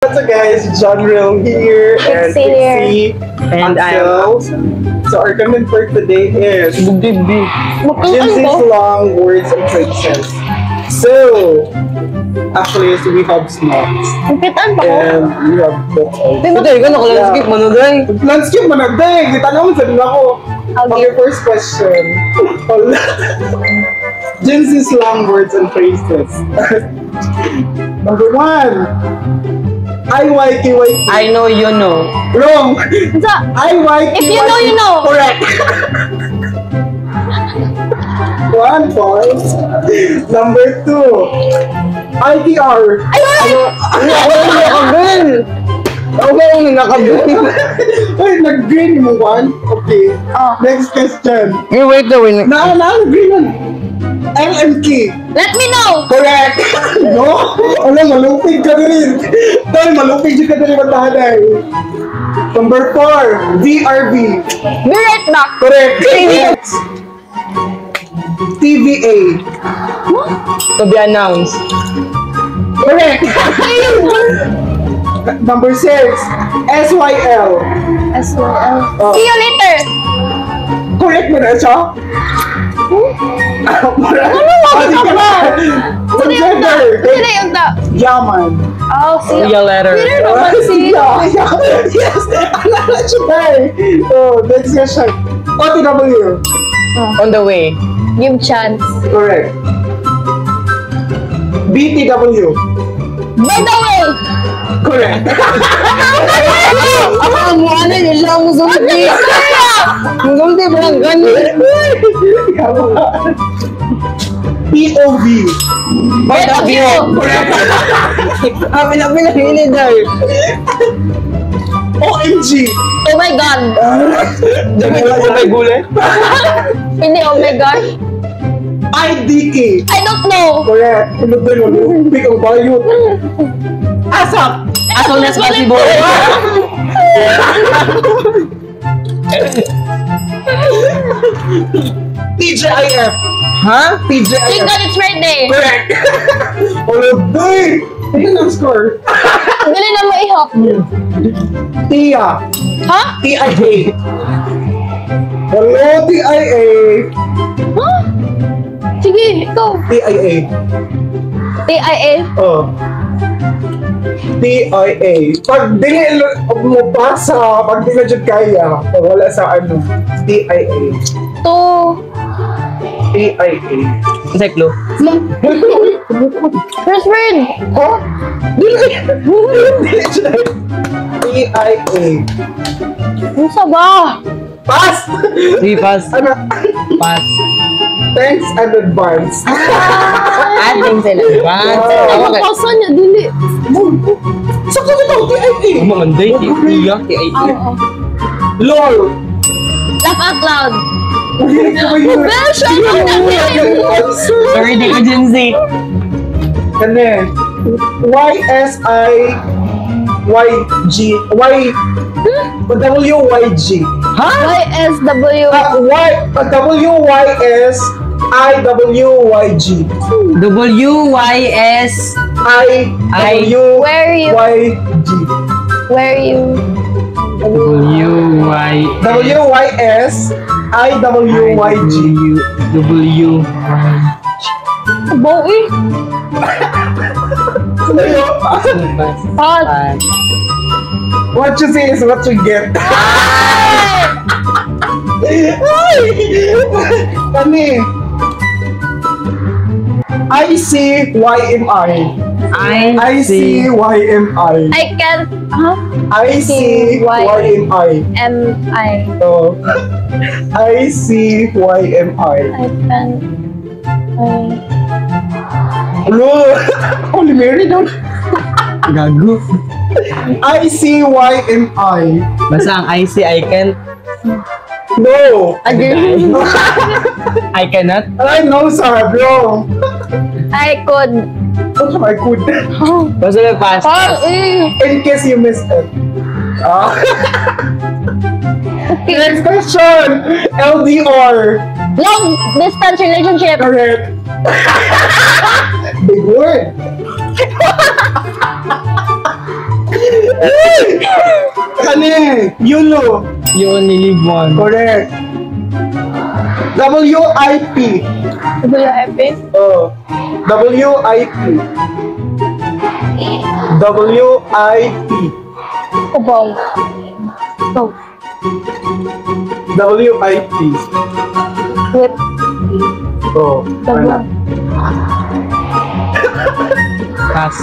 What's up guys, John Real here and Pixie. And I am So our content for today is Genesis long words and phrases. So actually we have snacks Kumpitan pa ko. and we have books also. Hindi, ikaw naka-landscape mo na dahil. Landscape man nagdag! Di tanong sa din ako. Okay, first question. Genesis long words and phrases. Number 1. IYKYK. I know you know. Wrong. Sa, IYKYK. if you know, you know. Correct. 1 point. Number 2. ITR. Nakabel! Ako ba yung nakabel? Ay, nag-green mo 1? Okay. Oh. Next question. Hey, wait na, wait na. Nag-green nun. LMK. let me know. Correct! No? Alam, malupig ka rin. Dahil malupig ka rin matahanay. Number 4. VRV. Be right back. Correct. TVA. To be announced. Correct. Number 6. SYL. SYL. Oh. See you later. Correct mo na siya? Ano Gender. Sino yung ta? Yaman. Oh, see you. See you later. Peter naman si... Yes! Alala siya tayo. Oh, next question. OTW. On the way. Give chance. Correct. BTW. By the way. Correct. Ako mo, ano yun lang mo sumpi. Ang sumpi, parang ganyan. POV. Point of view. Correct. Amin na pinahili dahil. OMG. Oh my God. Dami ko may gulay. Hindi, oh my God. IDK. I don't know. Correct. Ano ba yun? Big ang bayot. ASAP. As soon as possible. TGIF. Ha? Thank TGIF. God it's Friday. Correct. Oh, boy. Ano ang score? Dali na maihap. TIA. Ha? TIA. Hello, TIA. Huh? Sige, ikaw. TIA. TIA. Oh. TIA. Pag dili mo pasa, pag di na dyan kaya, pag wala sa ano, TIA. To. TIA. Seklo. First word. Huh? Dili. Dili dyan. TIA. Ano sa ba? Pass! Sige, pass. Ano? Pass. Thanks in advance. Adding sa advance. Ano pasa niya, dili. Sakto na ito, TIA. Ang mga day, iya, Oo. LOL. Laugh out loud. Mahilig ko ba yun? Well, shut up na Already agency. Kane. YSIYG. WYG. Ha? YSW. WYSIWYG. WYS. Where you? IWYG. Where you? WY. WYSIWYG. W. Bowie. Hot. What you see is what you get. Kani. ICYMI. ICYMI. I can. Huh? ICYMI. M-I. Oh. ICYMI. I can. Hello. Holy Mary, don't. Gago. ICYMI. Basta ang IC, I can. No. Again. I cannot. I know, sir, bro. I could. Oh, I could. Basta may pass. In case you missed it. Next question. LDR. Long distance relationship. Correct. Big word. Kani, YOLO. You only live one. Correct. WIP. WIP? Oh. WIP. WIP. Kubaw. Go. WIP. Whip. Oh. Wala. Pass.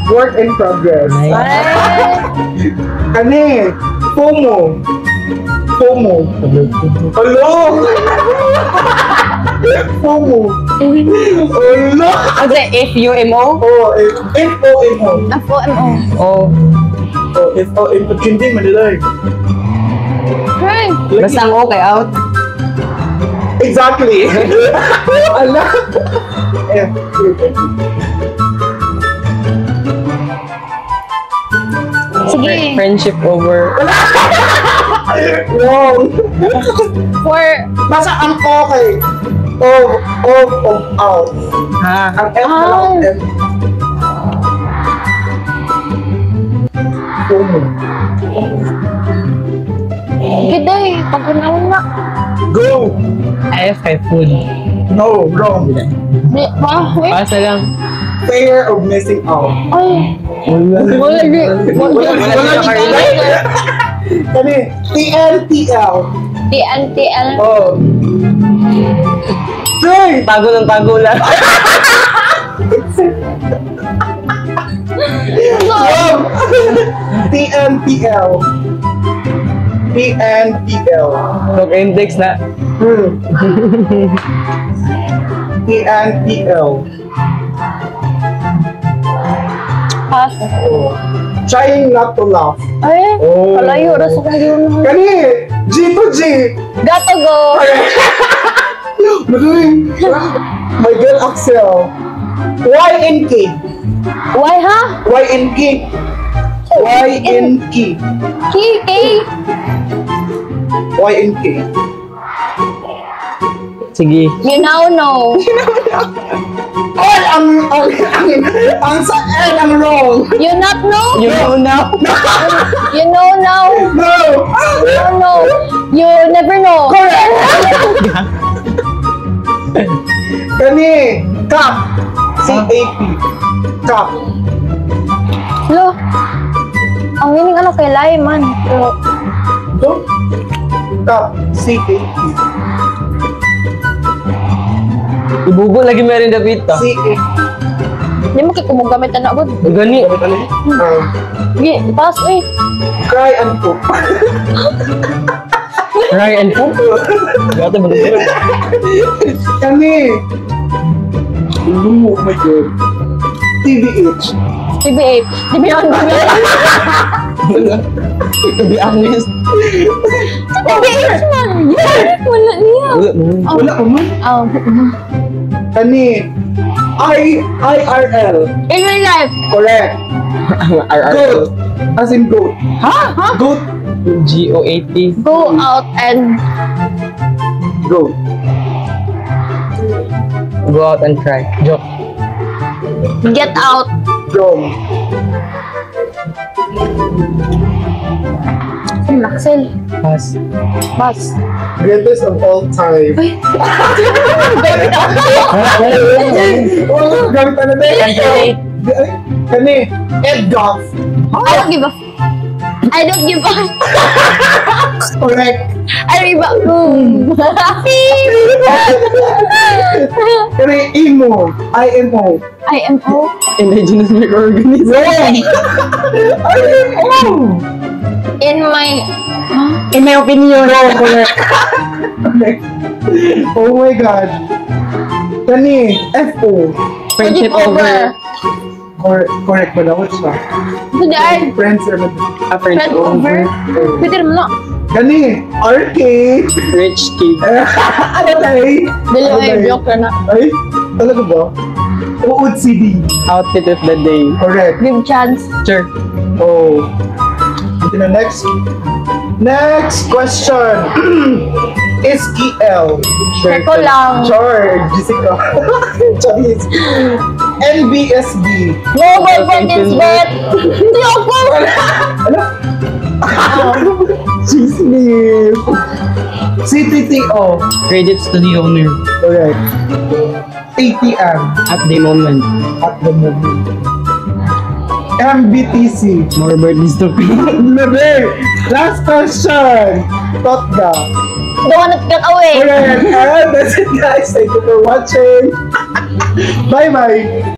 Work in progress. Nice. Ay. Kani, FOMO. FOMO. Hello? FOMO. Hello? Ano FUMO? Oh, FOMO. FOMO. Oh, Oh, FOMO. Hindi, Manila. Hey. basta ang okay out. Exactly. Ala. Eh, Sige. Friendship over. wrong. For Basta ang okay. Of, out. Ha? Ang F na lang ang M. FOMO. Kiday. Pagkanaon na. Go. F kay food. No, wrong. Di, wait. Pasa lang. Fear of missing out. Ay. Wala. Wala di. Wala di. Kani, TLTL. TNTL. Oh. Three. Tago ng tago lang. Wrong. TNTL. TNTL. Look index na. TNTL. Pass. Oh. Trying not to laugh. Ay. Oh. Kalayo. Rasa kalayo na. Kani, G to G. Gato go. Magaling. My girl Axel. Y and K. Why ha? Y and K. Y and K. K. Y and K. Sige. You now know. L ang sa L ang wrong. You not know? You know now. You know now? No. You don't know. You never know. Correct. Kani, cup. C-A-P. Cup. Lo. Ang meaning ano kay Lai man. Lo. Go. Cup. C-A-P. Ibugo lagi meron David ta. C-A-P. Di mo kaya kumugamit na agad. Gani. Gi, pass eh. Cry and poop. Cry and poop. Gato ba ito? Kani. Oh my God. TVH. TBA. Di ba yun? To be honest. TBH man. Yeah. Wala niya. Wala ko man. Kani. IRL. In real life. Correct. Goat. As in goat. Ha? Goat. GOAT. Go out and Goat. Go out and try. Joke. get out. Wrong. Laksel. Pass. Pass. Greatest of all time. Oh, gamit na na. Calculate. Kani. Ed Goff. I don't give a. I don't give a. Correct. I don't give a. Kani. Emo. IMO. IMO. Indigenous microorganism. IMO. In my. In my opinion. Correct. Correct. Oh my God. Kani. FO. Friendship over. Correct ba na? What's that? Ito dyan. Friends are A friendship Friend over. over. Pwede naman na. Kani. RK. Rich kid. Ano tayo? Dili Ano ay tayo? joke na. Ay, talaga ba? Uud CD. Outfit of the day. Correct. Give chance. Sure. Oh. Ito na next. Next question. Is EL. Check ko lang. George. Jessica. Charis. NBSB. No boyfriend is bad. Hindi ako. Ano? Chismis. CTTO. Credits to the owner Correct. ATM. at the moment. At the moment. MBTC. More birthdays to pay. Never. Last question. Totga. The one that got away. Correct. And that's it guys. Thank you for watching. Bye-bye.